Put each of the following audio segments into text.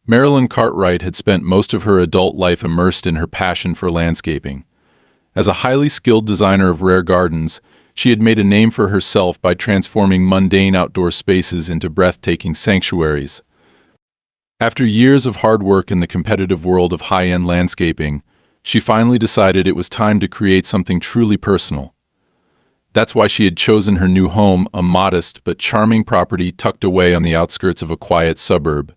Marilyn Cartwright had spent most of her adult life immersed in her passion for landscaping. As a highly skilled designer of rare gardens, she had made a name for herself by transforming mundane outdoor spaces into breathtaking sanctuaries. After years of hard work in the competitive world of high-end landscaping, she finally decided it was time to create something truly personal. That's why she had chosen her new home, a modest but charming property tucked away on the outskirts of a quiet suburb.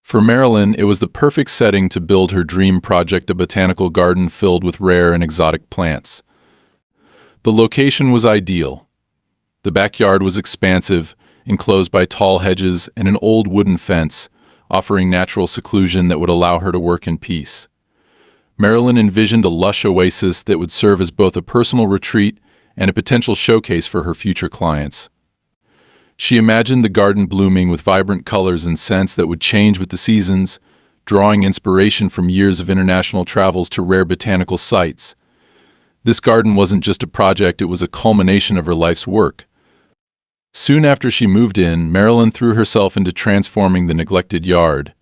For Marilyn, it was the perfect setting to build her dream project, a botanical garden filled with rare and exotic plants. The location was ideal. The backyard was expansive, enclosed by tall hedges and an old wooden fence, offering natural seclusion that would allow her to work in peace. Marilyn envisioned a lush oasis that would serve as both a personal retreat and a potential showcase for her future clients. She imagined the garden blooming with vibrant colors and scents that would change with the seasons, drawing inspiration from years of international travels to rare botanical sites. This garden wasn't just a project, it was a culmination of her life's work. Soon after she moved in, Marilyn threw herself into transforming the neglected yard.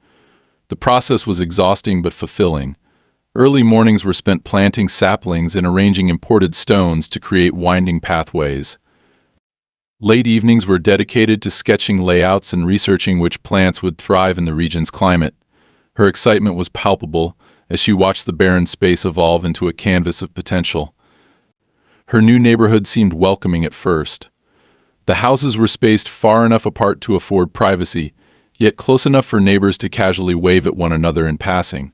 The process was exhausting but fulfilling. Early mornings were spent planting saplings and arranging imported stones to create winding pathways. Late evenings were dedicated to sketching layouts and researching which plants would thrive in the region's climate. Her excitement was palpable as she watched the barren space evolve into a canvas of potential. Her new neighborhood seemed welcoming at first. The houses were spaced far enough apart to afford privacy, yet close enough for neighbors to casually wave at one another in passing.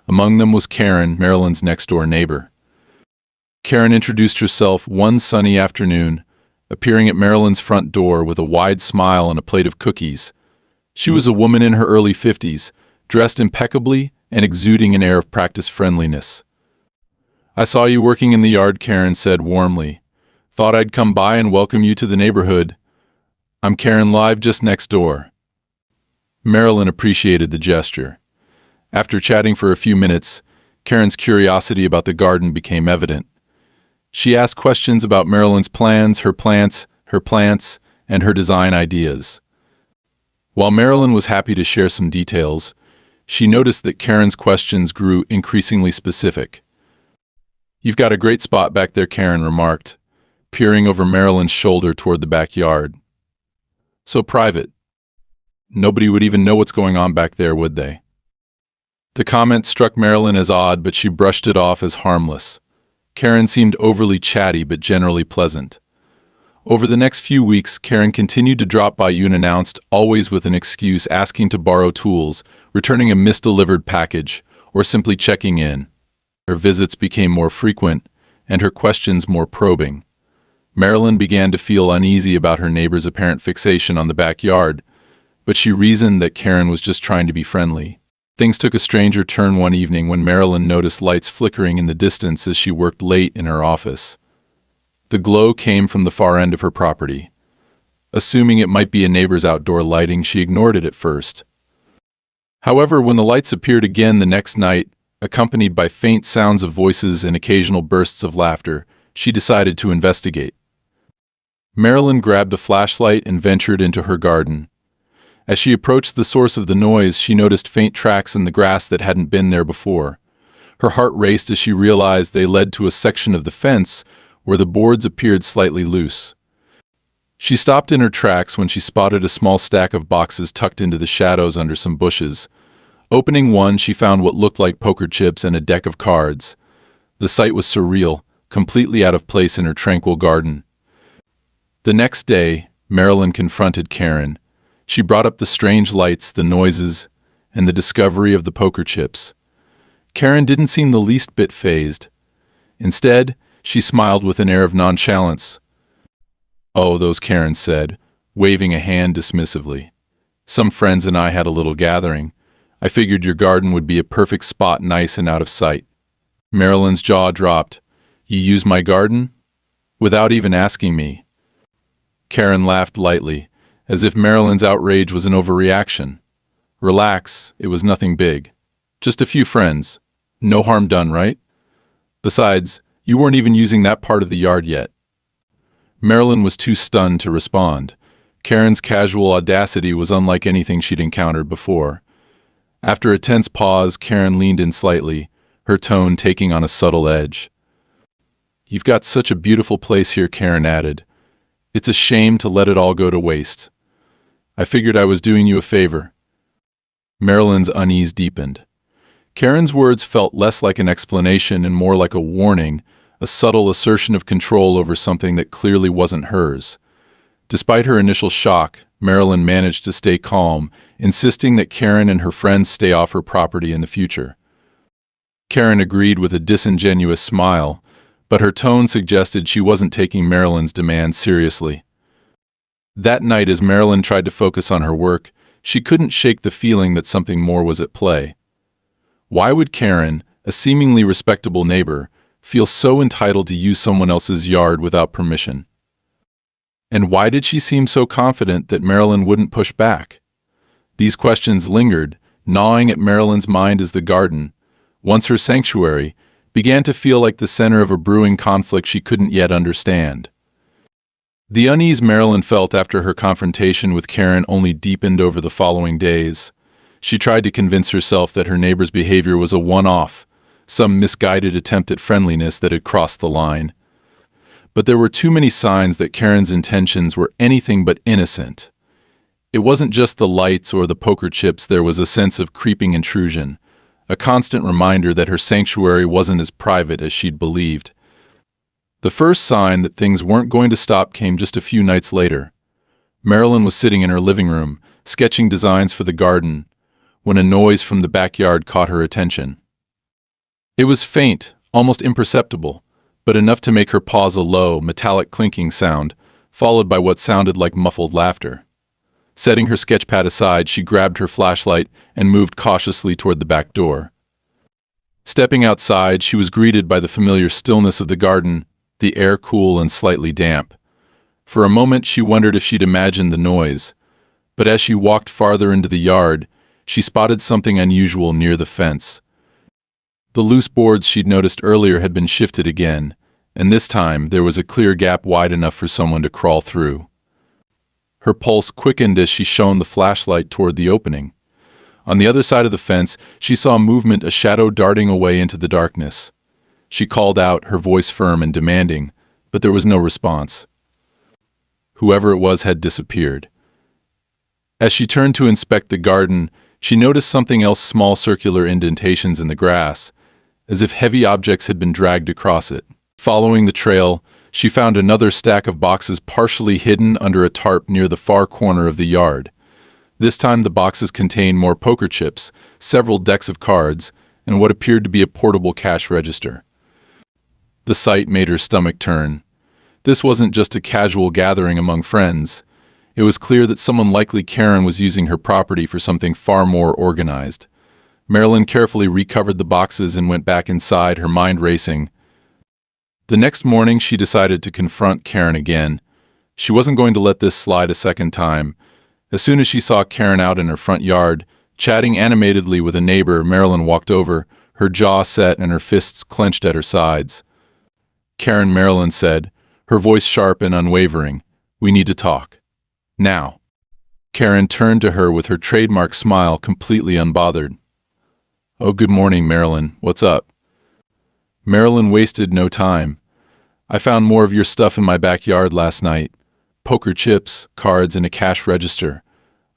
Among them was Karen, Marilyn's next-door neighbor. Karen introduced herself one sunny afternoon, appearing at Marilyn's front door with a wide smile and a plate of cookies. She was a woman in her early 50s, dressed impeccably and exuding an air of practiced friendliness. "I saw you working in the yard," Karen said warmly. "Thought I'd come by and welcome you to the neighborhood. I'm Karen, live just next door." Marilyn appreciated the gesture. After chatting for a few minutes, Karen's curiosity about the garden became evident. She asked questions about Marilyn's plans, her plants, and her design ideas. While Marilyn was happy to share some details, she noticed that Karen's questions grew increasingly specific. "You've got a great spot back there," Karen remarked, peering over Marilyn's shoulder toward the backyard. "So private. Nobody would even know what's going on back there, would they?" The comment struck Marilyn as odd, but she brushed it off as harmless. Karen seemed overly chatty but generally pleasant. Over the next few weeks, Karen continued to drop by unannounced, always with an excuse, asking to borrow tools, returning a misdelivered package, or simply checking in. Her visits became more frequent, and her questions more probing. Marilyn began to feel uneasy about her neighbor's apparent fixation on the backyard, but she reasoned that Karen was just trying to be friendly. Things took a stranger turn one evening when Marilyn noticed lights flickering in the distance as she worked late in her office. The glow came from the far end of her property. Assuming it might be a neighbor's outdoor lighting, she ignored it at first. However, when the lights appeared again the next night, accompanied by faint sounds of voices and occasional bursts of laughter, she decided to investigate. Marilyn grabbed a flashlight and ventured into her garden. As she approached the source of the noise, she noticed faint tracks in the grass that hadn't been there before. Her heart raced as she realized they led to a section of the fence where the boards appeared slightly loose. She stopped in her tracks when she spotted a small stack of boxes tucked into the shadows under some bushes. Opening one, she found what looked like poker chips and a deck of cards. The sight was surreal, completely out of place in her tranquil garden. The next day, Marilyn confronted Karen. She brought up the strange lights, the noises, and the discovery of the poker chips. Karen didn't seem the least bit fazed. Instead, she smiled with an air of nonchalance. "Oh, those," Karen said, waving a hand dismissively. "Some friends and I had a little gathering. I figured your garden would be a perfect spot, nice and out of sight." Marilyn's jaw dropped. "You use my garden? Without even asking me?" Karen laughed lightly, as if Marilyn's outrage was an overreaction. "Relax, it was nothing big. Just a few friends. No harm done, right? Besides, you weren't even using that part of the yard yet." Marilyn was too stunned to respond. Karen's casual audacity was unlike anything she'd encountered before. After a tense pause, Karen leaned in slightly, her tone taking on a subtle edge. "You've got such a beautiful place here," Karen added. "It's a shame to let it all go to waste. I figured I was doing you a favor." Marilyn's unease deepened. Karen's words felt less like an explanation and more like a warning, a subtle assertion of control over something that clearly wasn't hers. Despite her initial shock, Marilyn managed to stay calm, insisting that Karen and her friends stay off her property in the future. Karen agreed with a disingenuous smile, but her tone suggested she wasn't taking Marilyn's demands seriously. That night, as Marilyn tried to focus on her work, she couldn't shake the feeling that something more was at play. Why would Karen, a seemingly respectable neighbor, feel so entitled to use someone else's yard without permission? And why did she seem so confident that Marilyn wouldn't push back? These questions lingered, gnawing at Marilyn's mind as the garden, once her sanctuary, began to feel like the center of a brewing conflict she couldn't yet understand. The unease Marilyn felt after her confrontation with Karen only deepened over the following days. She tried to convince herself that her neighbor's behavior was a one-off, some misguided attempt at friendliness that had crossed the line. But there were too many signs that Karen's intentions were anything but innocent. It wasn't just the lights or the poker chips, there was a sense of creeping intrusion, a constant reminder that her sanctuary wasn't as private as she'd believed. The first sign that things weren't going to stop came just a few nights later. Marilyn was sitting in her living room, sketching designs for the garden, when a noise from the backyard caught her attention. It was faint, almost imperceptible, but enough to make her pause a low, metallic clinking sound, followed by what sounded like muffled laughter. Setting her sketchpad aside, she grabbed her flashlight and moved cautiously toward the back door. Stepping outside, she was greeted by the familiar stillness of the garden, the air cool and slightly damp. For a moment, she wondered if she'd imagined the noise, but as she walked farther into the yard, she spotted something unusual near the fence. The loose boards she'd noticed earlier had been shifted again, and this time there was a clear gap wide enough for someone to crawl through. Her pulse quickened as she shone the flashlight toward the opening. On the other side of the fence, she saw movement, a shadow darting away into the darkness. She called out, her voice firm and demanding, but there was no response. Whoever it was had disappeared. As she turned to inspect the garden, she noticed something else, small circular indentations in the grass, as if heavy objects had been dragged across it. Following the trail, she found another stack of boxes partially hidden under a tarp near the far corner of the yard. This time the boxes contained more poker chips, several decks of cards, and what appeared to be a portable cash register. The sight made her stomach turn. This wasn't just a casual gathering among friends. It was clear that someone, likely Karen, was using her property for something far more organized. Marilyn carefully recovered the boxes and went back inside, her mind racing. The next morning, she decided to confront Karen again. She wasn't going to let this slide a second time. As soon as she saw Karen out in her front yard, chatting animatedly with a neighbor, Marilyn walked over, her jaw set and her fists clenched at her sides. "Karen," Marilyn said, her voice sharp and unwavering, "we need to talk. Now." Karen turned to her with her trademark smile, completely unbothered. "Oh, good morning, Marilyn. What's up?" Marilyn wasted no time. "I found more of your stuff in my backyard last night. Poker chips, cards, and a cash register.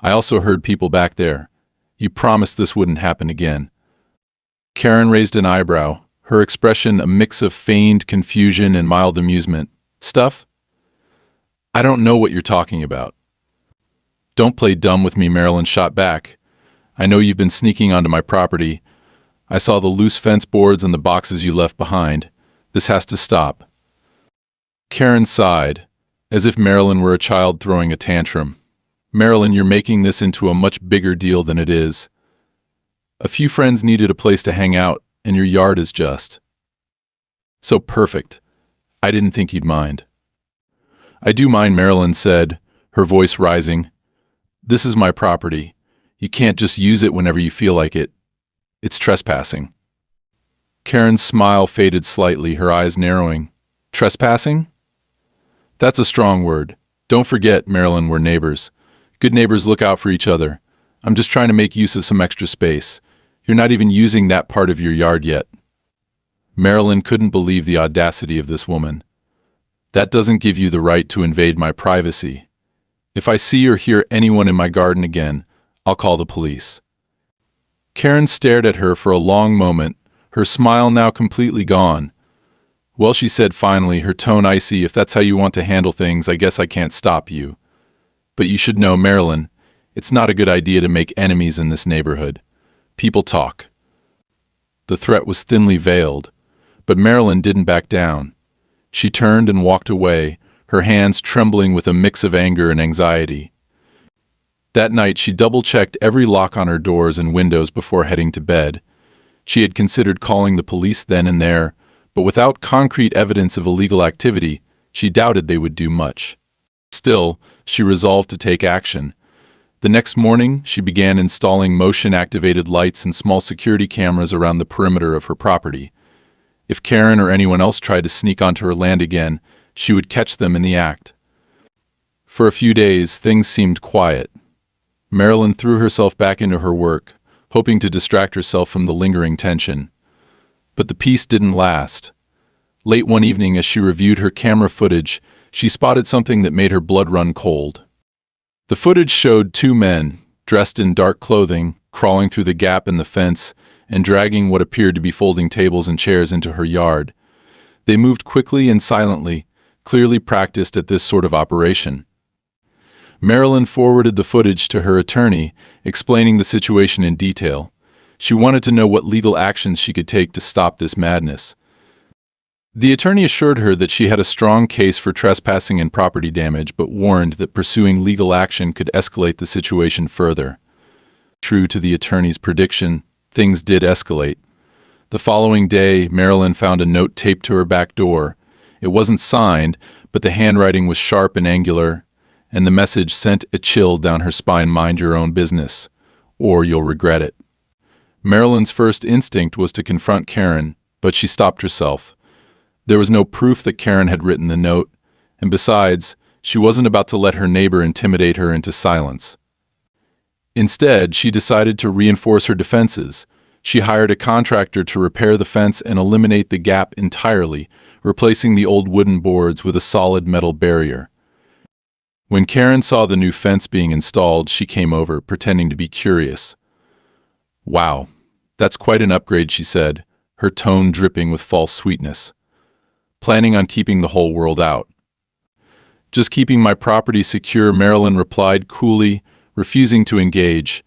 I also heard people back there. You promised this wouldn't happen again." Karen raised an eyebrow, her expression a mix of feigned confusion and mild amusement. "Stuff? I don't know what you're talking about." "Don't play dumb with me," Marilyn shot back. "I know you've been sneaking onto my property. I saw the loose fence boards and the boxes you left behind. This has to stop." Karen sighed, as if Marilyn were a child throwing a tantrum. "Marilyn, you're making this into a much bigger deal than it is. A few friends needed a place to hang out, and your yard is just so perfect. I didn't think you'd mind." "I do mind," Marilyn said, her voice rising. "This is my property. You can't just use it whenever you feel like it. It's trespassing." Karen's smile faded slightly, her eyes narrowing. "Trespassing? That's a strong word. Don't forget, Marilyn, we're neighbors. Good neighbors look out for each other. I'm just trying to make use of some extra space. You're not even using that part of your yard yet." Marilyn couldn't believe the audacity of this woman. "That doesn't give you the right to invade my privacy. If I see or hear anyone in my garden again, I'll call the police." Karen stared at her for a long moment, her smile now completely gone. "Well," she said finally, her tone icy, "if that's how you want to handle things, I guess I can't stop you. But you should know, Marilyn, it's not a good idea to make enemies in this neighborhood. People talk." The threat was thinly veiled, but Marilyn didn't back down. She turned and walked away, her hands trembling with a mix of anger and anxiety. That night, she double-checked every lock on her doors and windows before heading to bed. She had considered calling the police then and there, but without concrete evidence of illegal activity, she doubted they would do much. Still, she resolved to take action. The next morning, she began installing motion-activated lights and small security cameras around the perimeter of her property. If Karen or anyone else tried to sneak onto her land again, she would catch them in the act. For a few days, things seemed quiet. Marilyn threw herself back into her work, hoping to distract herself from the lingering tension. But the peace didn't last. Late one evening, as she reviewed her camera footage, she spotted something that made her blood run cold. The footage showed two men, dressed in dark clothing, crawling through the gap in the fence and dragging what appeared to be folding tables and chairs into her yard. They moved quickly and silently, clearly practiced at this sort of operation. Marilyn forwarded the footage to her attorney, explaining the situation in detail. She wanted to know what legal actions she could take to stop this madness. The attorney assured her that she had a strong case for trespassing and property damage, but warned that pursuing legal action could escalate the situation further. True to the attorney's prediction, things did escalate. The following day, Marilyn found a note taped to her back door. It wasn't signed, but the handwriting was sharp and angular, and the message sent a chill down her spine: "Mind your own business, or you'll regret it." Marilyn's first instinct was to confront Karen, but she stopped herself. There was no proof that Karen had written the note, and besides, she wasn't about to let her neighbor intimidate her into silence. Instead, she decided to reinforce her defenses. She hired a contractor to repair the fence and eliminate the gap entirely, replacing the old wooden boards with a solid metal barrier. When Karen saw the new fence being installed, she came over, pretending to be curious. "Wow, that's quite an upgrade," she said, her tone dripping with false sweetness. "Planning on keeping the whole world out?" "Just keeping my property secure," Marilyn replied coolly, refusing to engage.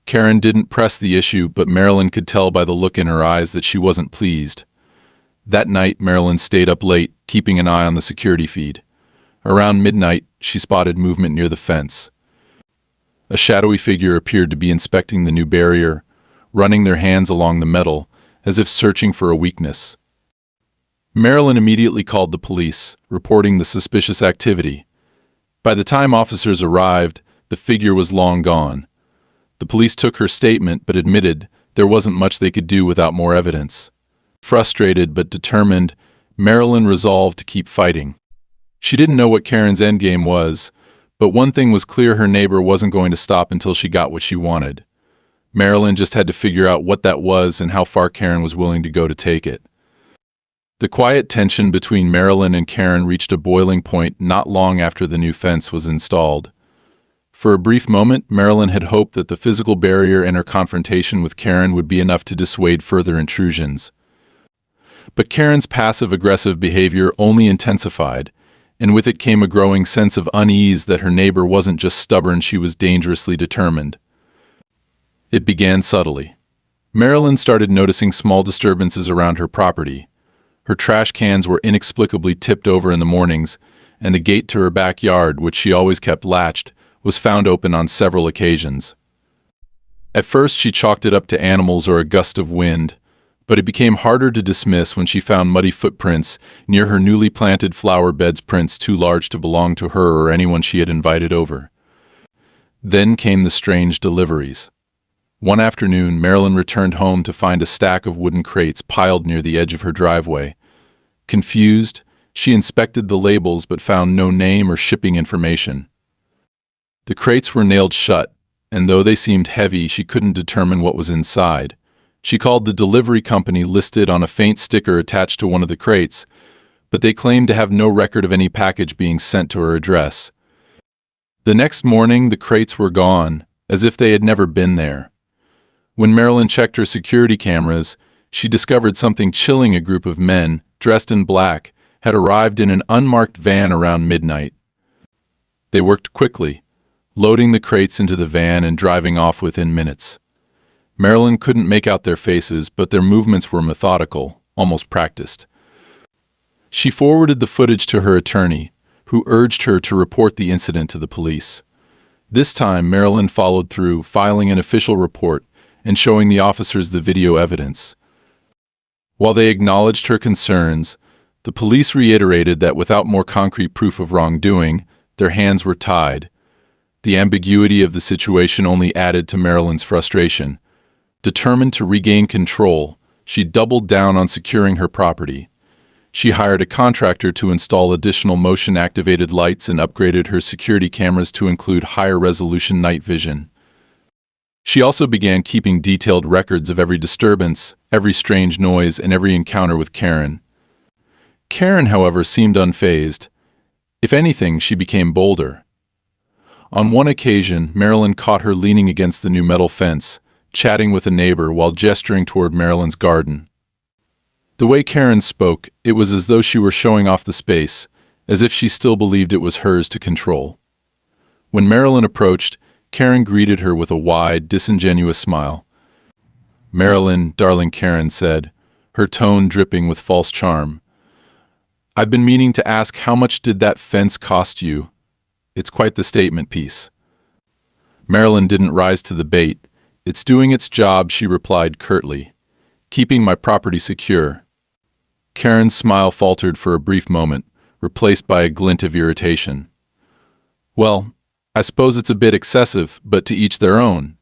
Karen didn't press the issue, but Marilyn could tell by the look in her eyes that she wasn't pleased. That night, Marilyn stayed up late, keeping an eye on the security feed. Around midnight, she spotted movement near the fence. A shadowy figure appeared to be inspecting the new barrier, running their hands along the metal, as if searching for a weakness. Marilyn immediately called the police, reporting the suspicious activity. By the time officers arrived, the figure was long gone. The police took her statement but admitted there wasn't much they could do without more evidence. Frustrated but determined, Marilyn resolved to keep fighting. She didn't know what Karen's endgame was, but one thing was clear: her neighbor wasn't going to stop until she got what she wanted. Marilyn just had to figure out what that was and how far Karen was willing to go to take it. The quiet tension between Marilyn and Karen reached a boiling point not long after the new fence was installed. For a brief moment, Marilyn had hoped that the physical barrier and her confrontation with Karen would be enough to dissuade further intrusions. But Karen's passive-aggressive behavior only intensified, and with it came a growing sense of unease that her neighbor wasn't just stubborn, she was dangerously determined. It began subtly. Marilyn started noticing small disturbances around her property. Her trash cans were inexplicably tipped over in the mornings, and the gate to her backyard, which she always kept latched, was found open on several occasions. At first, she chalked it up to animals or a gust of wind, but it became harder to dismiss when she found muddy footprints near her newly planted flower beds, prints too large to belong to her or anyone she had invited over. Then came the strange deliveries. One afternoon, Marilyn returned home to find a stack of wooden crates piled near the edge of her driveway. Confused, she inspected the labels but found no name or shipping information. The crates were nailed shut, and though they seemed heavy, she couldn't determine what was inside. She called the delivery company listed on a faint sticker attached to one of the crates, but they claimed to have no record of any package being sent to her address. The next morning, the crates were gone, as if they had never been there. When Marilyn checked her security cameras, she discovered something chilling. A group of men, dressed in black, had arrived in an unmarked van around midnight. They worked quickly, loading the crates into the van and driving off within minutes. Marilyn couldn't make out their faces, but their movements were methodical, almost practiced. She forwarded the footage to her attorney, who urged her to report the incident to the police. This time, Marilyn followed through, filing an official report and showing the officers the video evidence. While they acknowledged her concerns, the police reiterated that without more concrete proof of wrongdoing, their hands were tied. The ambiguity of the situation only added to Marilyn's frustration. Determined to regain control, she doubled down on securing her property. She hired a contractor to install additional motion-activated lights and upgraded her security cameras to include higher-resolution night vision. She also began keeping detailed records of every disturbance, every strange noise, and every encounter with Karen. Karen, however, seemed unfazed. If anything, she became bolder. On one occasion, Marilyn caught her leaning against the new metal fence, chatting with a neighbor while gesturing toward Marilyn's garden. The way Karen spoke, it was as though she were showing off the space, as if she still believed it was hers to control. When Marilyn approached, Karen greeted her with a wide, disingenuous smile. "Marilyn, darling," Karen said, her tone dripping with false charm. "I've been meaning to ask, how much did that fence cost you? It's quite the statement piece." Marilyn didn't rise to the bait. "It's doing its job," she replied curtly. "Keeping my property secure." Karen's smile faltered for a brief moment, replaced by a glint of irritation. "Well, I suppose it's a bit excessive, but to each their own.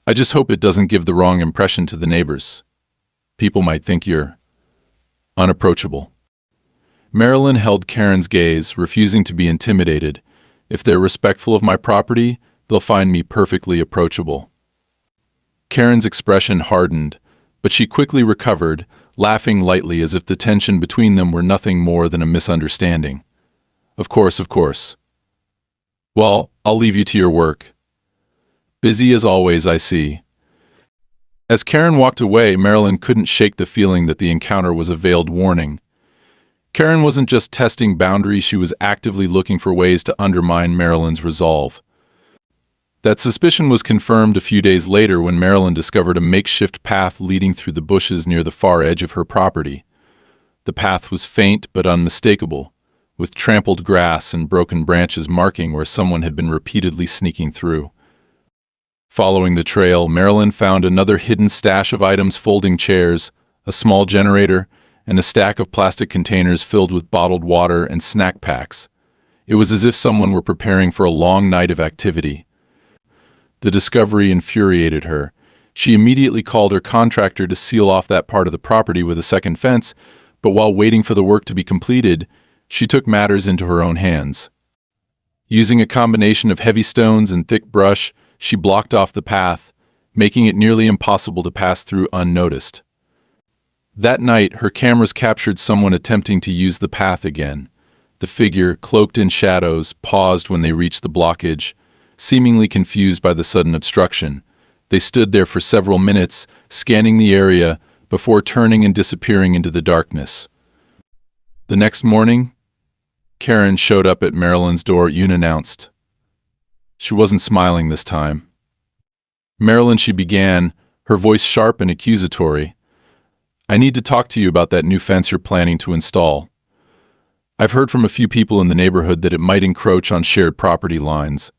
I just hope it doesn't give the wrong impression to the neighbors. People might think you're unapproachable." Marilyn held Karen's gaze, refusing to be intimidated. "If they're respectful of my property, they'll find me perfectly approachable." Karen's expression hardened, but she quickly recovered, laughing lightly as if the tension between them were nothing more than a misunderstanding. Of course. Well, I'll leave you to your work. Busy as always, I see." As Karen walked away, Marilyn couldn't shake the feeling that the encounter was a veiled warning. Karen wasn't just testing boundaries, she was actively looking for ways to undermine Marilyn's resolve. That suspicion was confirmed a few days later when Marilyn discovered a makeshift path leading through the bushes near the far edge of her property. The path was faint but unmistakable, with trampled grass and broken branches marking where someone had been repeatedly sneaking through. Following the trail, Marilyn found another hidden stash of items: folding chairs, a small generator, and a stack of plastic containers filled with bottled water and snack packs. It was as if someone were preparing for a long night of activity. The discovery infuriated her. She immediately called her contractor to seal off that part of the property with a second fence, but while waiting for the work to be completed, she took matters into her own hands. Using a combination of heavy stones and thick brush, she blocked off the path, making it nearly impossible to pass through unnoticed. That night, her cameras captured someone attempting to use the path again. The figure, cloaked in shadows, paused when they reached the blockage, seemingly confused by the sudden obstruction. They stood there for several minutes, scanning the area, before turning and disappearing into the darkness. The next morning, Karen showed up at Marilyn's door unannounced. She wasn't smiling this time. "Marilyn," she began, her voice sharp and accusatory, "I need to talk to you about that new fence you're planning to install. I've heard from a few people in the neighborhood that it might encroach on shared property lines."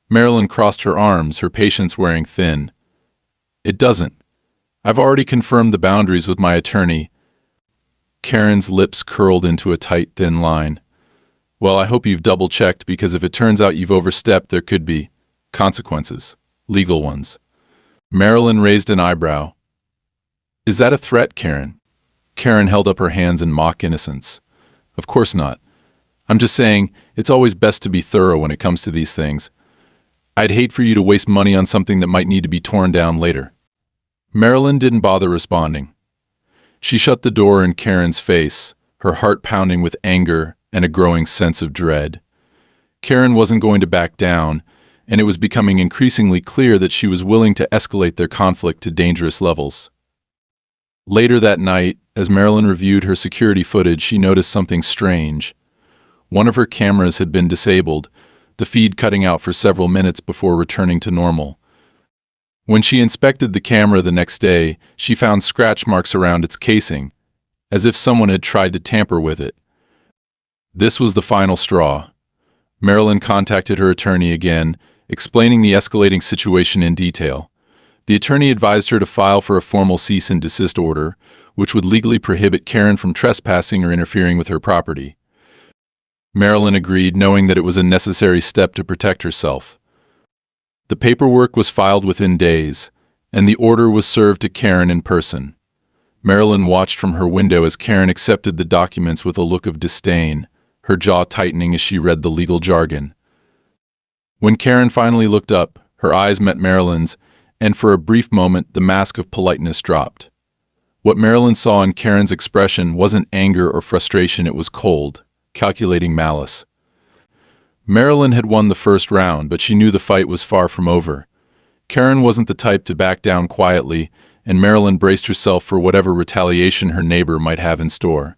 Marilyn crossed her arms, her patience wearing thin. "It doesn't. I've already confirmed the boundaries with my attorney." Karen's lips curled into a tight, thin line. "Well, I hope you've double-checked, because if it turns out you've overstepped, there could be consequences, legal ones." Marilyn raised an eyebrow. "Is that a threat, Karen?" Karen held up her hands in mock innocence. "Of course not. I'm just saying, it's always best to be thorough when it comes to these things. I'd hate for you to waste money on something that might need to be torn down later." Marilyn didn't bother responding. She shut the door in Karen's face, her heart pounding with anger and a growing sense of dread. Karen wasn't going to back down, and it was becoming increasingly clear that she was willing to escalate their conflict to dangerous levels. Later that night, as Marilyn reviewed her security footage, she noticed something strange. One of her cameras had been disabled, the feed cutting out for several minutes before returning to normal. When she inspected the camera the next day, she found scratch marks around its casing, as if someone had tried to tamper with it. This was the final straw. Marilyn contacted her attorney again, explaining the escalating situation in detail. The attorney advised her to file for a formal cease and desist order, which would legally prohibit Karen from trespassing or interfering with her property. Marilyn agreed, knowing that it was a necessary step to protect herself. The paperwork was filed within days, and the order was served to Karen in person. Marilyn watched from her window as Karen accepted the documents with a look of disdain, her jaw tightening as she read the legal jargon. When Karen finally looked up, her eyes met Marilyn's, and for a brief moment the mask of politeness dropped. What Marilyn saw in Karen's expression wasn't anger or frustration, it was cold, calculating malice. Marilyn had won the first round, but she knew the fight was far from over. Karen wasn't the type to back down quietly, and Marilyn braced herself for whatever retaliation her neighbor might have in store.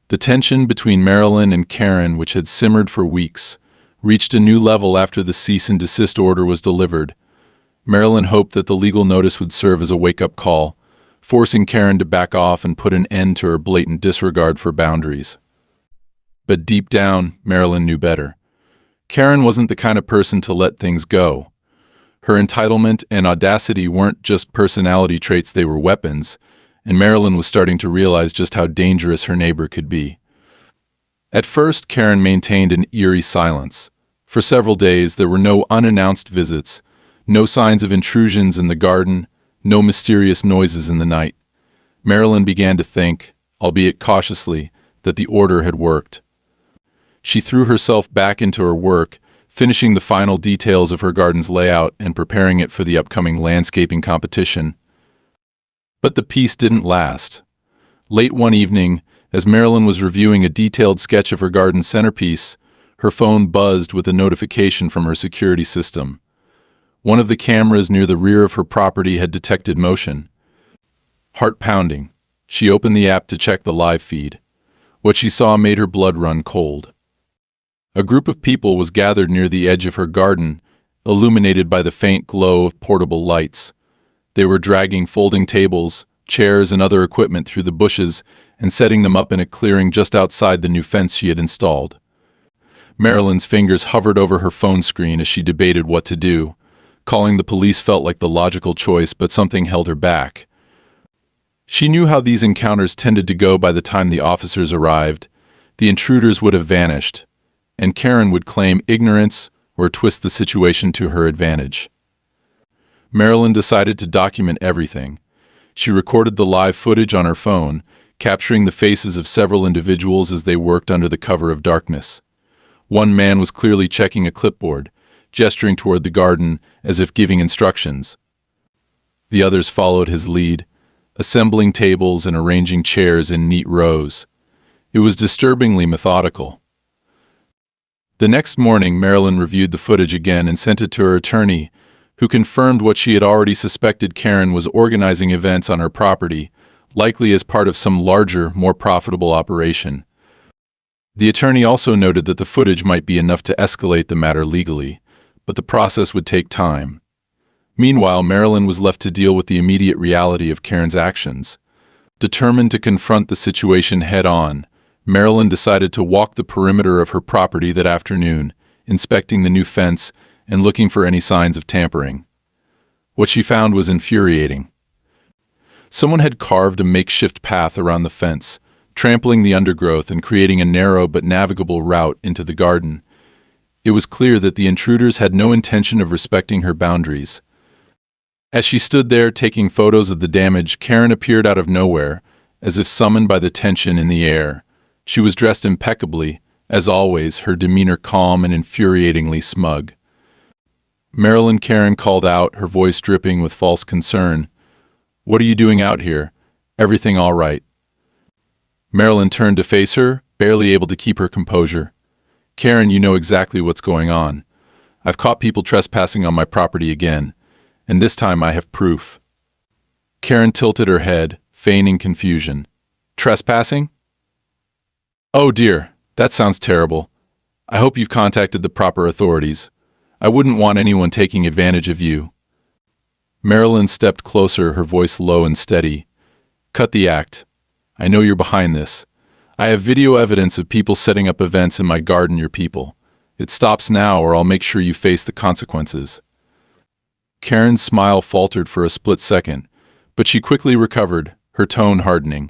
The tension between Marilyn and Karen, which had simmered for weeks, reached a new level after the cease and desist order was delivered. Marilyn hoped that the legal notice would serve as a wake-up call, forcing Karen to back off and put an end to her blatant disregard for boundaries. But deep down, Marilyn knew better. Karen wasn't the kind of person to let things go. Her entitlement and audacity weren't just personality traits, they were weapons, and Marilyn was starting to realize just how dangerous her neighbor could be. At first, Karen maintained an eerie silence. For several days, there were no unannounced visits, no signs of intrusions in the garden, no mysterious noises in the night. Marilyn began to think, albeit cautiously, that the order had worked. She threw herself back into her work, finishing the final details of her garden's layout and preparing it for the upcoming landscaping competition. But the peace didn't last. Late one evening, as Marilyn was reviewing a detailed sketch of her garden centerpiece, her phone buzzed with a notification from her security system. One of the cameras near the rear of her property had detected motion. Heart pounding, she opened the app to check the live feed. What she saw made her blood run cold. A group of people was gathered near the edge of her garden, illuminated by the faint glow of portable lights. They were dragging folding tables, chairs, and other equipment through the bushes and setting them up in a clearing just outside the new fence she had installed. Marilyn's fingers hovered over her phone screen as she debated what to do. Calling the police felt like the logical choice, but something held her back. She knew how these encounters tended to go by the time the officers arrived. The intruders would have vanished, and Karen would claim ignorance or twist the situation to her advantage. Marilyn decided to document everything. She recorded the live footage on her phone, capturing the faces of several individuals as they worked under the cover of darkness. One man was clearly checking a clipboard, gesturing toward the garden as if giving instructions. The others followed his lead, assembling tables and arranging chairs in neat rows. It was disturbingly methodical. The next morning, Marilyn reviewed the footage again and sent it to her attorney, who confirmed what she had already suspected: Karen was organizing events on her property, likely as part of some larger, more profitable operation. The attorney also noted that the footage might be enough to escalate the matter legally, but the process would take time. Meanwhile, Marilyn was left to deal with the immediate reality of Karen's actions. Determined to confront the situation head-on, Marilyn decided to walk the perimeter of her property that afternoon, inspecting the new fence and looking for any signs of tampering. What she found was infuriating. Someone had carved a makeshift path around the fence, trampling the undergrowth and creating a narrow but navigable route into the garden. It was clear that the intruders had no intention of respecting her boundaries. As she stood there taking photos of the damage, Karen appeared out of nowhere, as if summoned by the tension in the air. She was dressed impeccably, as always, her demeanor calm and infuriatingly smug. Marilyn, Karen called out, her voice dripping with false concern. "What are you doing out here? Everything all right?" Marilyn turned to face her, barely able to keep her composure. "Karen, you know exactly what's going on. I've caught people trespassing on my property again, and this time I have proof." Karen tilted her head, feigning confusion. "Trespassing? Oh dear, that sounds terrible. I hope you've contacted the proper authorities. I wouldn't want anyone taking advantage of you." Marilyn stepped closer, her voice low and steady. "Cut the act. I know you're behind this. I have video evidence of people setting up events in my garden, your people. It stops now or I'll make sure you face the consequences." Karen's smile faltered for a split second, but she quickly recovered, her tone hardening.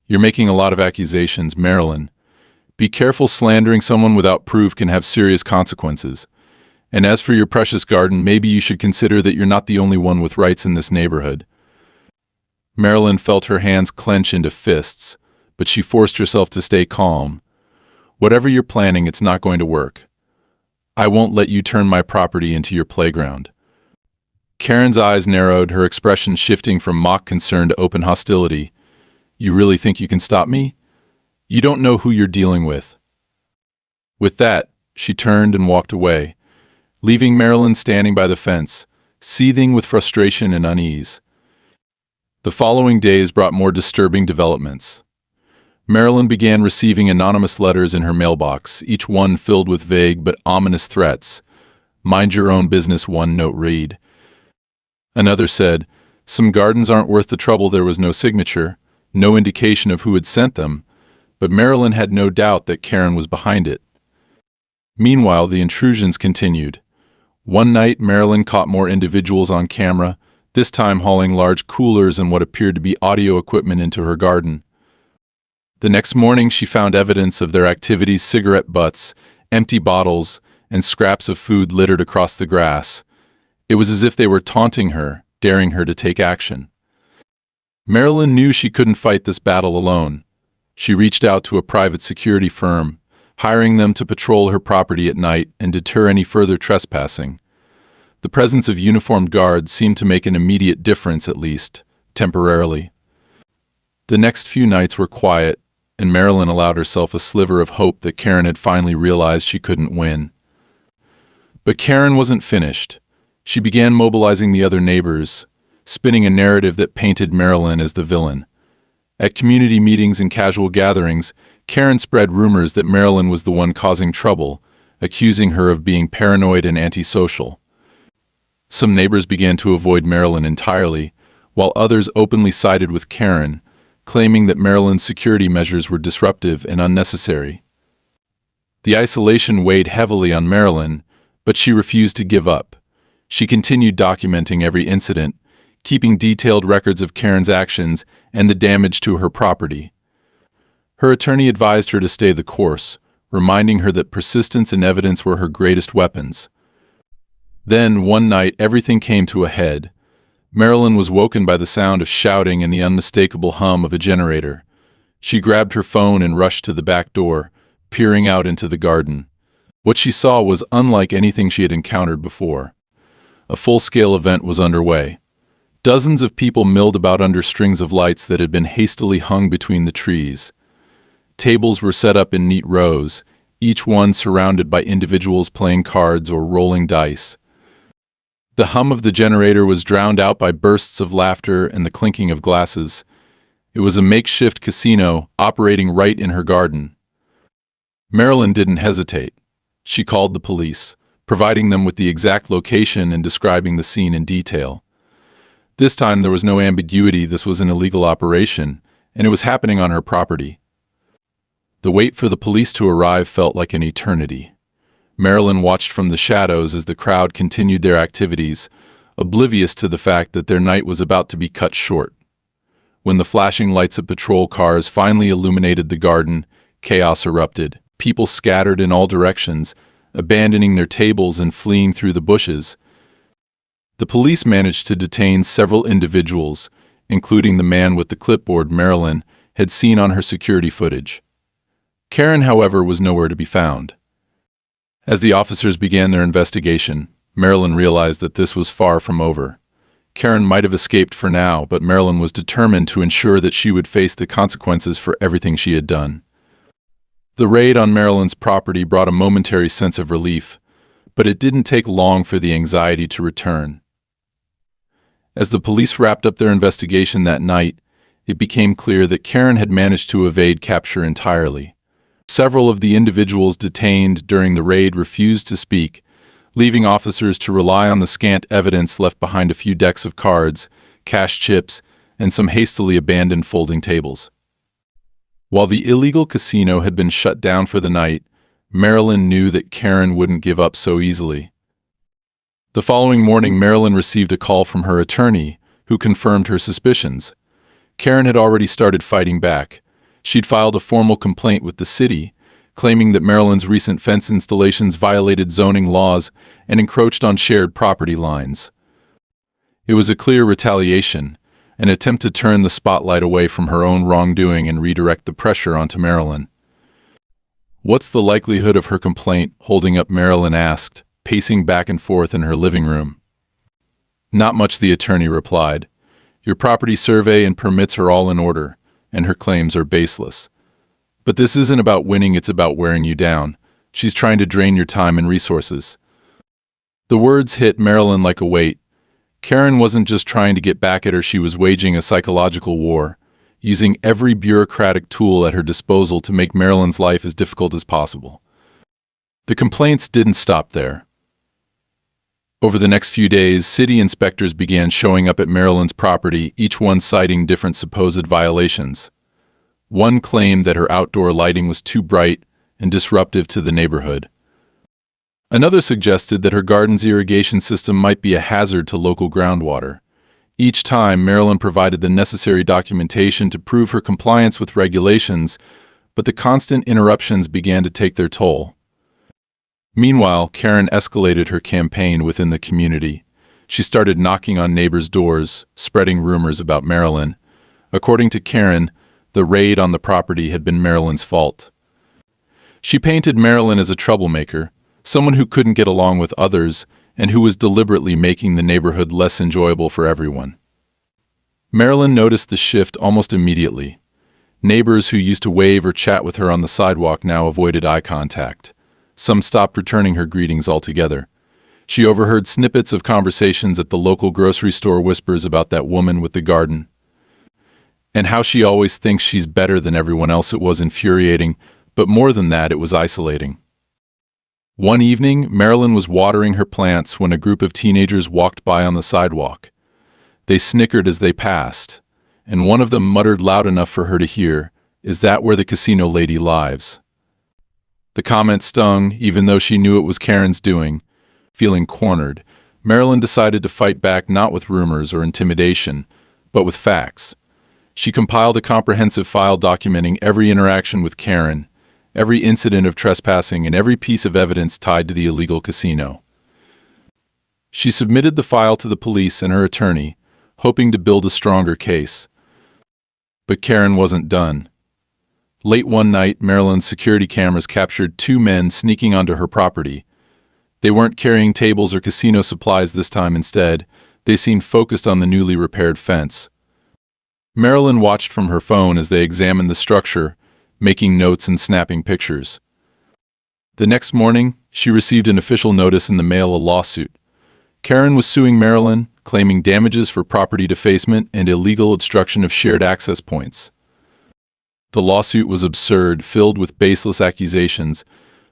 "You're making a lot of accusations, Marilyn. Be careful. Slandering someone without proof can have serious consequences. And as for your precious garden, maybe you should consider that you're not the only one with rights in this neighborhood." Marilyn felt her hands clench into fists, but she forced herself to stay calm. "Whatever you're planning, it's not going to work. I won't let you turn my property into your playground." Karen's eyes narrowed, her expression shifting from mock concern to open hostility. "You really think you can stop me? You don't know who you're dealing with." With that, she turned and walked away, leaving Marilyn standing by the fence, seething with frustration and unease. The following days brought more disturbing developments. Marilyn began receiving anonymous letters in her mailbox, each one filled with vague but ominous threats. "Mind your own business," one note read. Another said, "Some gardens aren't worth the trouble." There was no signature, no indication of who had sent them, but Marilyn had no doubt that Karen was behind it. Meanwhile, the intrusions continued. One night, Marilyn caught more individuals on camera, this time hauling large coolers and what appeared to be audio equipment into her garden. The next morning, she found evidence of their activities: cigarette butts, empty bottles, and scraps of food littered across the grass. It was as if they were taunting her, daring her to take action. Marilyn knew she couldn't fight this battle alone. She reached out to a private security firm, hiring them to patrol her property at night and deter any further trespassing. The presence of uniformed guards seemed to make an immediate difference, at least, temporarily. The next few nights were quiet, and Marilyn allowed herself a sliver of hope that Karen had finally realized she couldn't win. But Karen wasn't finished. She began mobilizing the other neighbors, spinning a narrative that painted Marilyn as the villain. At community meetings and casual gatherings, Karen spread rumors that Marilyn was the one causing trouble, accusing her of being paranoid and antisocial. Some neighbors began to avoid Marilyn entirely, while others openly sided with Karen, claiming that Marilyn's security measures were disruptive and unnecessary. The isolation weighed heavily on Marilyn, but she refused to give up. She continued documenting every incident, keeping detailed records of Karen's actions and the damage to her property. Her attorney advised her to stay the course, reminding her that persistence and evidence were her greatest weapons. Then, one night, everything came to a head. Marilyn was woken by the sound of shouting and the unmistakable hum of a generator. She grabbed her phone and rushed to the back door, peering out into the garden. What she saw was unlike anything she had encountered before. A full-scale event was underway. Dozens of people milled about under strings of lights that had been hastily hung between the trees. Tables were set up in neat rows, each one surrounded by individuals playing cards or rolling dice. The hum of the generator was drowned out by bursts of laughter and the clinking of glasses. It was a makeshift casino operating right in her garden. Marilyn didn't hesitate. She called the police, providing them with the exact location and describing the scene in detail. This time there was no ambiguity. This was an illegal operation, and it was happening on her property. The wait for the police to arrive felt like an eternity. Marilyn watched from the shadows as the crowd continued their activities, oblivious to the fact that their night was about to be cut short. When the flashing lights of patrol cars finally illuminated the garden, chaos erupted. People scattered in all directions, abandoning their tables and fleeing through the bushes. The police managed to detain several individuals, including the man with the clipboard Marilyn had seen on her security footage. Karen, however, was nowhere to be found. As the officers began their investigation, Marilyn realized that this was far from over. Karen might have escaped for now, but Marilyn was determined to ensure that she would face the consequences for everything she had done. The raid on Marilyn's property brought a momentary sense of relief, but it didn't take long for the anxiety to return. As the police wrapped up their investigation that night, it became clear that Karen had managed to evade capture entirely. Several of the individuals detained during the raid refused to speak, leaving officers to rely on the scant evidence left behind a few decks of cards, cash chips, and some hastily abandoned folding tables. While the illegal casino had been shut down for the night, Marilyn knew that Karen wouldn't give up so easily. The following morning, Marilyn received a call from her attorney, who confirmed her suspicions. Karen had already started fighting back. She'd filed a formal complaint with the city, claiming that Marilyn's recent fence installations violated zoning laws and encroached on shared property lines. It was a clear retaliation, an attempt to turn the spotlight away from her own wrongdoing and redirect the pressure onto Marilyn. "What's the likelihood of her complaint holding up?" Marilyn asked, pacing back and forth in her living room. "Not much," the attorney replied. "Your property survey and permits are all in order, and her claims are baseless. But this isn't about winning, it's about wearing you down. She's trying to drain your time and resources." The words hit Marilyn like a weight. Karen wasn't just trying to get back at her, she was waging a psychological war, using every bureaucratic tool at her disposal to make Marilyn's life as difficult as possible. The complaints didn't stop there. Over the next few days, city inspectors began showing up at Marilyn's property, each one citing different supposed violations. One claimed that her outdoor lighting was too bright and disruptive to the neighborhood. Another suggested that her garden's irrigation system might be a hazard to local groundwater. Each time, Marilyn provided the necessary documentation to prove her compliance with regulations, but the constant interruptions began to take their toll. Meanwhile, Karen escalated her campaign within the community. She started knocking on neighbors' doors, spreading rumors about Marilyn. According to Karen, the raid on the property had been Marilyn's fault. She painted Marilyn as a troublemaker, someone who couldn't get along with others and who was deliberately making the neighborhood less enjoyable for everyone. Marilyn noticed the shift almost immediately. Neighbors who used to wave or chat with her on the sidewalk now avoided eye contact. Some stopped returning her greetings altogether. She overheard snippets of conversations at the local grocery store, whispers about that woman with the garden, and how she always thinks she's better than everyone else. It was infuriating, but more than that, it was isolating. One evening, Marilyn was watering her plants when a group of teenagers walked by on the sidewalk. They snickered as they passed, and one of them muttered loud enough for her to hear, "Is that where the casino lady lives?" The comment stung, even though she knew it was Karen's doing. Feeling cornered, Marilyn decided to fight back, not with rumors or intimidation, but with facts. She compiled a comprehensive file documenting every interaction with Karen, every incident of trespassing, and every piece of evidence tied to the illegal casino. She submitted the file to the police and her attorney, hoping to build a stronger case. But Karen wasn't done. Late one night, Marilyn's security cameras captured two men sneaking onto her property. They weren't carrying tables or casino supplies this time. Instead, they seemed focused on the newly repaired fence. Marilyn watched from her phone as they examined the structure, making notes and snapping pictures. The next morning, she received an official notice in the mail, a lawsuit. Karen was suing Marilyn, claiming damages for property defacement and illegal obstruction of shared access points. The lawsuit was absurd, filled with baseless accusations,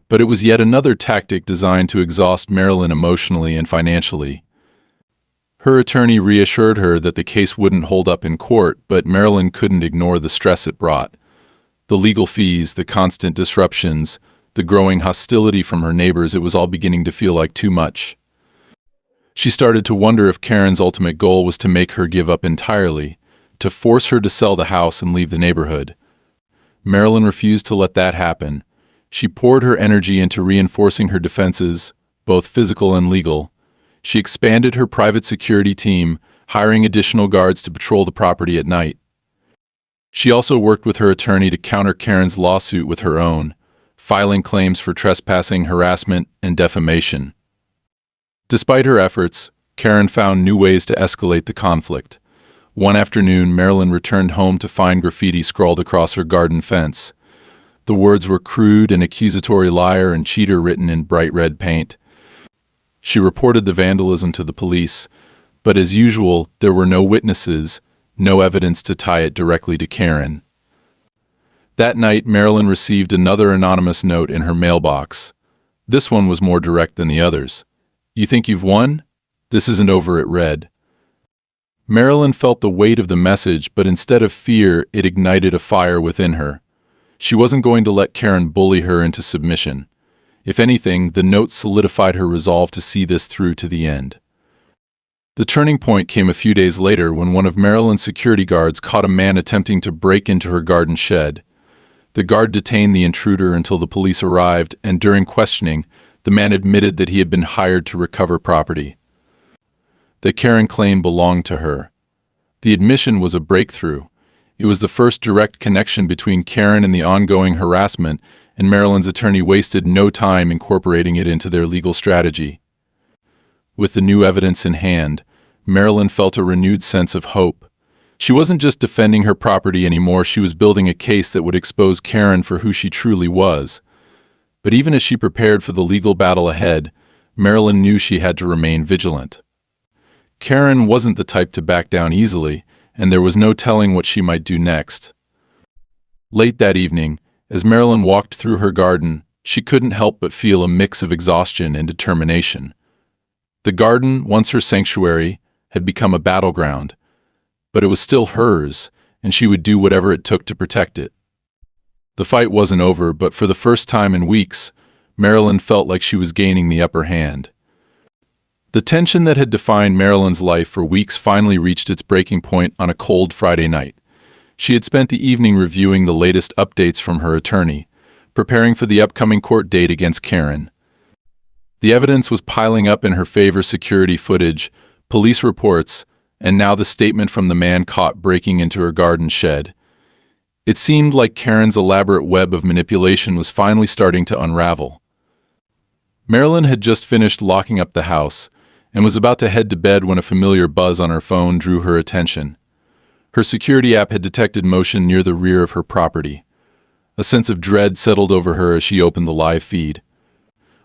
but it was yet another tactic designed to exhaust Marilyn emotionally and financially. Her attorney reassured her that the case wouldn't hold up in court, but Marilyn couldn't ignore the stress it brought. The legal fees, the constant disruptions, the growing hostility from her neighbors, it was all beginning to feel like too much. She started to wonder if Karen's ultimate goal was to make her give up entirely, to force her to sell the house and leave the neighborhood. Marilyn refused to let that happen. She poured her energy into reinforcing her defenses, both physical and legal. She expanded her private security team, hiring additional guards to patrol the property at night. She also worked with her attorney to counter Karen's lawsuit with her own, filing claims for trespassing, harassment, and defamation. Despite her efforts, Karen found new ways to escalate the conflict. One afternoon, Marilyn returned home to find graffiti scrawled across her garden fence. The words were crude and accusatory liar and cheater written in bright red paint. She reported the vandalism to the police, but as usual, there were no witnesses, no evidence to tie it directly to Karen. That night, Marilyn received another anonymous note in her mailbox. This one was more direct than the others. "You think you've won? This isn't over," it read. Marilyn felt the weight of the message, but instead of fear, it ignited a fire within her. She wasn't going to let Karen bully her into submission. If anything, the note solidified her resolve to see this through to the end. The turning point came a few days later when one of Marilyn's security guards caught a man attempting to break into her garden shed. The guard detained the intruder until the police arrived, and during questioning, the man admitted that he had been hired to recover property that Karen claimed belonged to her. The admission was a breakthrough. It was the first direct connection between Karen and the ongoing harassment, and Marilyn's attorney wasted no time incorporating it into their legal strategy. With the new evidence in hand, Marilyn felt a renewed sense of hope. She wasn't just defending her property anymore, she was building a case that would expose Karen for who she truly was. But even as she prepared for the legal battle ahead, Marilyn knew she had to remain vigilant. Karen wasn't the type to back down easily, and there was no telling what she might do next. Late that evening, as Marilyn walked through her garden, she couldn't help but feel a mix of exhaustion and determination. The garden, once her sanctuary, had become a battleground, but it was still hers, and she would do whatever it took to protect it. The fight wasn't over, but for the first time in weeks, Marilyn felt like she was gaining the upper hand. The tension that had defined Marilyn's life for weeks finally reached its breaking point on a cold Friday night. She had spent the evening reviewing the latest updates from her attorney, preparing for the upcoming court date against Karen. The evidence was piling up in her favor: security footage, police reports, and now the statement from the man caught breaking into her garden shed. It seemed like Karen's elaborate web of manipulation was finally starting to unravel. Marilyn had just finished locking up the house and was about to head to bed when a familiar buzz on her phone drew her attention. Her security app had detected motion near the rear of her property. A sense of dread settled over her as she opened the live feed.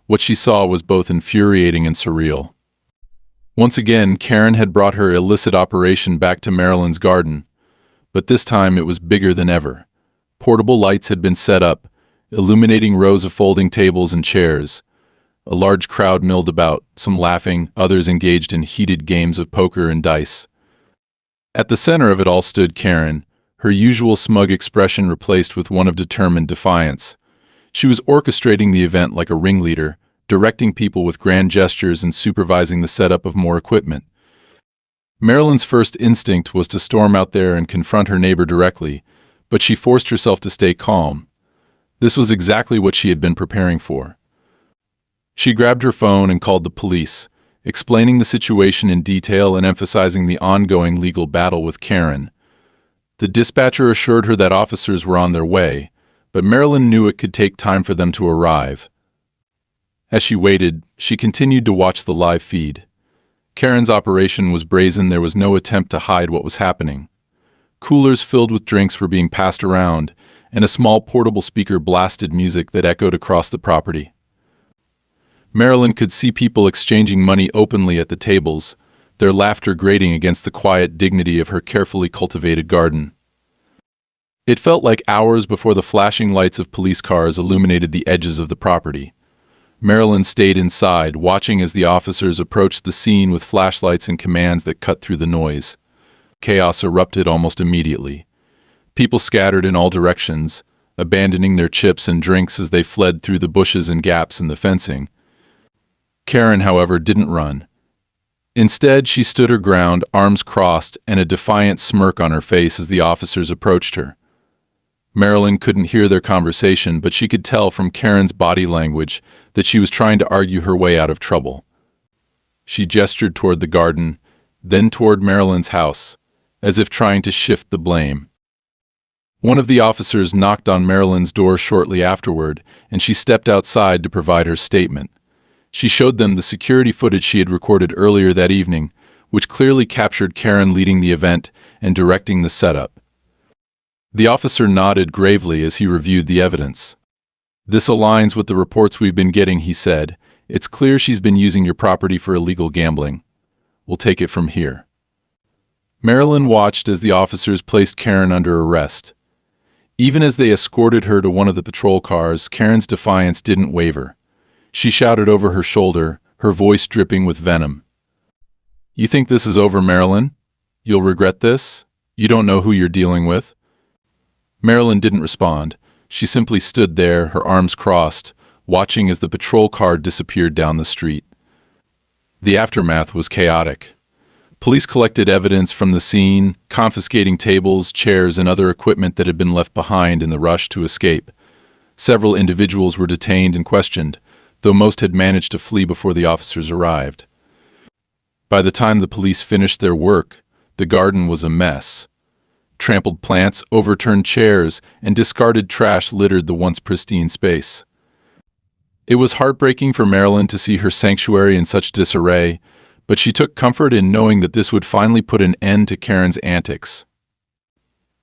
What she saw was both infuriating and surreal. Once again, Karen had brought her illicit operation back to Marilyn's garden, but this time it was bigger than ever. Portable lights had been set up, illuminating rows of folding tables and chairs. A large crowd milled about, some laughing, others engaged in heated games of poker and dice. At the center of it all stood Karen, her usual smug expression replaced with one of determined defiance. She was orchestrating the event like a ringleader, directing people with grand gestures and supervising the setup of more equipment. Marilyn's first instinct was to storm out there and confront her neighbor directly, but she forced herself to stay calm. This was exactly what she had been preparing for. She grabbed her phone and called the police, explaining the situation in detail and emphasizing the ongoing legal battle with Karen. The dispatcher assured her that officers were on their way, but Marilyn knew it could take time for them to arrive. As she waited, she continued to watch the live feed. Karen's operation was brazen. There was no attempt to hide what was happening. Coolers filled with drinks were being passed around, and a small portable speaker blasted music that echoed across the property. Marilyn could see people exchanging money openly at the tables, their laughter grating against the quiet dignity of her carefully cultivated garden. It felt like hours before the flashing lights of police cars illuminated the edges of the property. Marilyn stayed inside, watching as the officers approached the scene with flashlights and commands that cut through the noise. Chaos erupted almost immediately. People scattered in all directions, abandoning their chips and drinks as they fled through the bushes and gaps in the fencing. Karen, however, didn't run. Instead, she stood her ground, arms crossed, and a defiant smirk on her face as the officers approached her. Marilyn couldn't hear their conversation, but she could tell from Karen's body language that she was trying to argue her way out of trouble. She gestured toward the garden, then toward Marilyn's house, as if trying to shift the blame. One of the officers knocked on Marilyn's door shortly afterward, and she stepped outside to provide her statement. She showed them the security footage she had recorded earlier that evening, which clearly captured Karen leading the event and directing the setup. The officer nodded gravely as he reviewed the evidence. "This aligns with the reports we've been getting," he said. "It's clear she's been using your property for illegal gambling. We'll take it from here." Marilyn watched as the officers placed Karen under arrest. Even as they escorted her to one of the patrol cars, Karen's defiance didn't waver. She shouted over her shoulder, her voice dripping with venom. "You think this is over, Marilyn? You'll regret this? You don't know who you're dealing with?" Marilyn didn't respond. She simply stood there, her arms crossed, watching as the patrol car disappeared down the street. The aftermath was chaotic. Police collected evidence from the scene, confiscating tables, chairs, and other equipment that had been left behind in the rush to escape. Several individuals were detained and questioned, though most had managed to flee before the officers arrived. By the time the police finished their work, the garden was a mess. Trampled plants, overturned chairs, and discarded trash littered the once pristine space. It was heartbreaking for Marilyn to see her sanctuary in such disarray, but she took comfort in knowing that this would finally put an end to Karen's antics.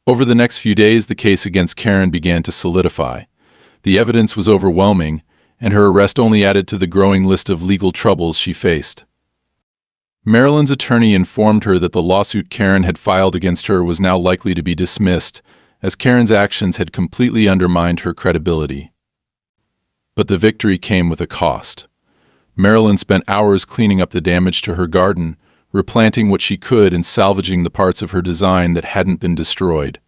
Over the next few days, the case against Karen began to solidify. The evidence was overwhelming, and her arrest only added to the growing list of legal troubles she faced. Marilyn's attorney informed her that the lawsuit Karen had filed against her was now likely to be dismissed, as Karen's actions had completely undermined her credibility. But the victory came with a cost. Marilyn spent hours cleaning up the damage to her garden, replanting what she could and salvaging the parts of her design that hadn't been destroyed.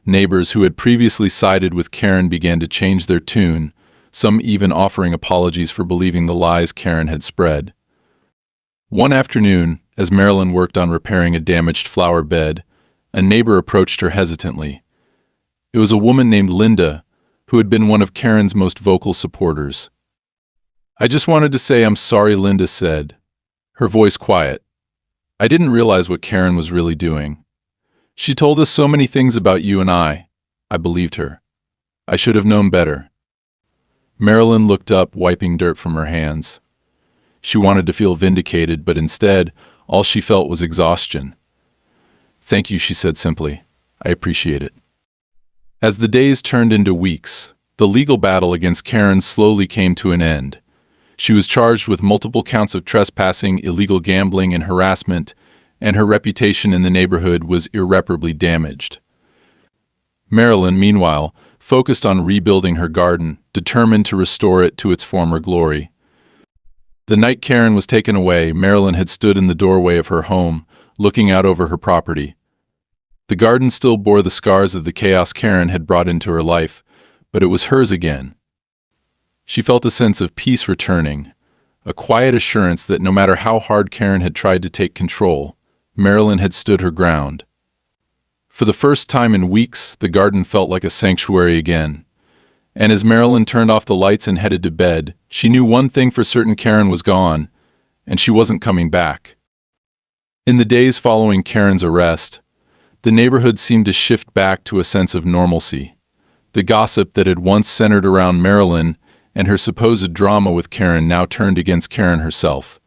Neighbors who had previously sided with Karen began to change their tune, some even offering apologies for believing the lies Karen had spread. One afternoon, as Marilyn worked on repairing a damaged flower bed, a neighbor approached her hesitantly. It was a woman named Linda, who had been one of Karen's most vocal supporters. "I just wanted to say I'm sorry," Linda said, her voice quiet. "I didn't realize what Karen was really doing. She told us so many things about you and I believed her. I should have known better." Marilyn looked up, wiping dirt from her hands. She wanted to feel vindicated, but instead, all she felt was exhaustion. "Thank you," she said simply. "I appreciate it." As the days turned into weeks, the legal battle against Karen slowly came to an end. She was charged with multiple counts of trespassing, illegal gambling, and harassment, and her reputation in the neighborhood was irreparably damaged. Marilyn, meanwhile, focused on rebuilding her garden, determined to restore it to its former glory. The night Karen was taken away, Marilyn had stood in the doorway of her home, looking out over her property. The garden still bore the scars of the chaos Karen had brought into her life, but it was hers again. She felt a sense of peace returning, a quiet assurance that no matter how hard Karen had tried to take control, Marilyn had stood her ground. For the first time in weeks, the garden felt like a sanctuary again. And as Marilyn turned off the lights and headed to bed, she knew one thing for certain: Karen was gone, and she wasn't coming back. In the days following Karen's arrest, the neighborhood seemed to shift back to a sense of normalcy. The gossip that had once centered around Marilyn and her supposed drama with Karen now turned against Karen herself.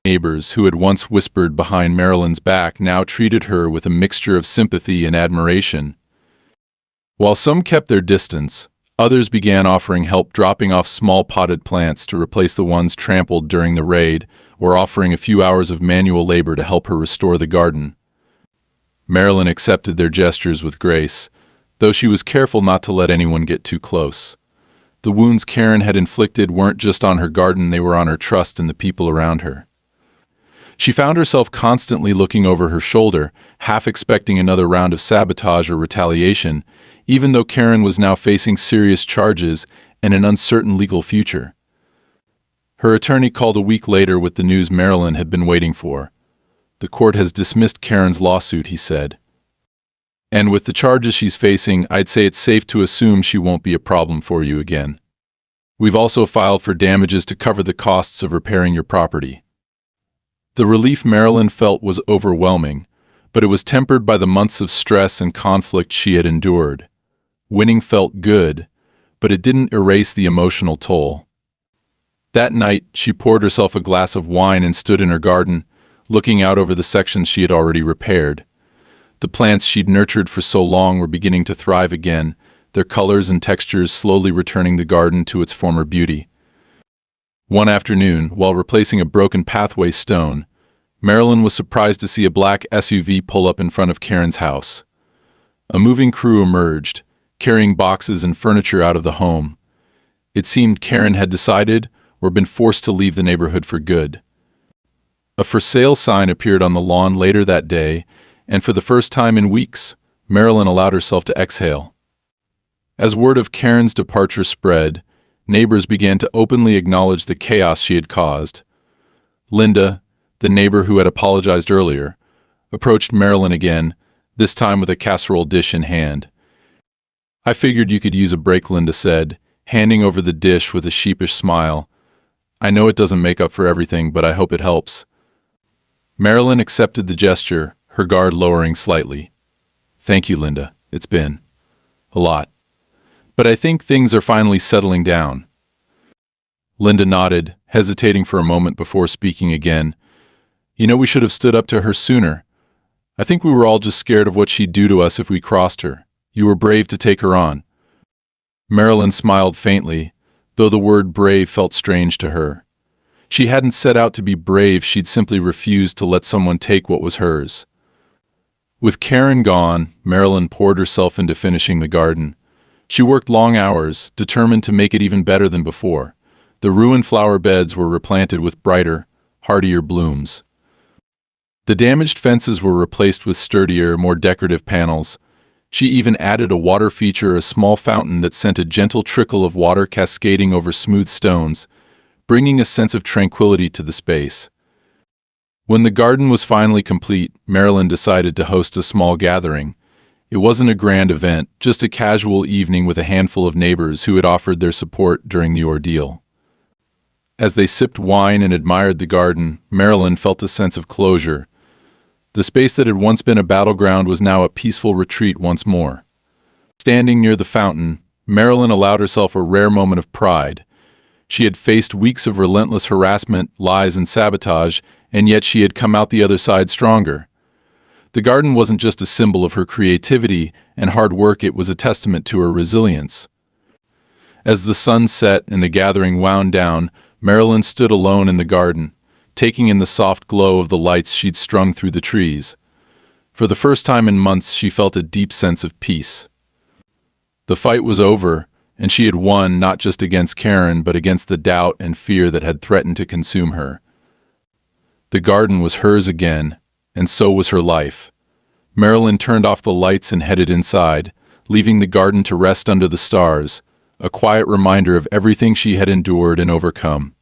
Neighbors who had once whispered behind Marilyn's back now treated her with a mixture of sympathy and admiration. While some kept their distance, others began offering help, dropping off small potted plants to replace the ones trampled during the raid, or offering a few hours of manual labor to help her restore the garden. Marilyn accepted their gestures with grace, though she was careful not to let anyone get too close. The wounds Karen had inflicted weren't just on her garden, they were on her trust in the people around her. She found herself constantly looking over her shoulder, half expecting another round of sabotage or retaliation, even though Karen was now facing serious charges and an uncertain legal future. Her attorney called a week later with the news Marilyn had been waiting for. "The court has dismissed Karen's lawsuit," he said. "And with the charges she's facing, I'd say it's safe to assume she won't be a problem for you again. We've also filed for damages to cover the costs of repairing your property." The relief Marilyn felt was overwhelming, but it was tempered by the months of stress and conflict she had endured. Winning felt good, but it didn't erase the emotional toll. That night, she poured herself a glass of wine and stood in her garden, looking out over the sections she had already repaired. The plants she'd nurtured for so long were beginning to thrive again, their colors and textures slowly returning the garden to its former beauty. One afternoon, while replacing a broken pathway stone, Marilyn was surprised to see a black SUV pull up in front of Karen's house. A moving crew emerged, carrying boxes and furniture out of the home. It seemed Karen had decided or been forced to leave the neighborhood for good. A for sale sign appeared on the lawn later that day, and for the first time in weeks, Marilyn allowed herself to exhale. As word of Karen's departure spread, neighbors began to openly acknowledge the chaos she had caused. Linda, the neighbor who had apologized earlier, approached Marilyn again, this time with a casserole dish in hand. "I figured you could use a break," Linda said, handing over the dish with a sheepish smile. "I know it doesn't make up for everything, but I hope it helps." Marilyn accepted the gesture, her guard lowering slightly. "Thank you, Linda. It's been a lot. But I think things are finally settling down." Linda nodded, hesitating for a moment before speaking again. "You know, we should have stood up to her sooner. I think we were all just scared of what she'd do to us if we crossed her. You were brave to take her on." Marilyn smiled faintly, though the word brave felt strange to her. She hadn't set out to be brave, she'd simply refused to let someone take what was hers. With Karen gone, Marilyn poured herself into finishing the garden. She worked long hours, determined to make it even better than before. The ruined flower beds were replanted with brighter, hardier blooms. The damaged fences were replaced with sturdier, more decorative panels. She even added a water feature, a small fountain that sent a gentle trickle of water cascading over smooth stones, bringing a sense of tranquility to the space. When the garden was finally complete, Marilyn decided to host a small gathering. It wasn't a grand event, just a casual evening with a handful of neighbors who had offered their support during the ordeal. As they sipped wine and admired the garden, Marilyn felt a sense of closure. The space that had once been a battleground was now a peaceful retreat once more. Standing near the fountain, Marilyn allowed herself a rare moment of pride. She had faced weeks of relentless harassment, lies, and sabotage, and yet she had come out the other side stronger. The garden wasn't just a symbol of her creativity and hard work, it was a testament to her resilience. As the sun set and the gathering wound down, Marilyn stood alone in the garden, taking in the soft glow of the lights she'd strung through the trees. For the first time in months, she felt a deep sense of peace. The fight was over, and she had won not just against Karen, but against the doubt and fear that had threatened to consume her. The garden was hers again, and so was her life. Marilyn turned off the lights and headed inside, leaving the garden to rest under the stars, a quiet reminder of everything she had endured and overcome.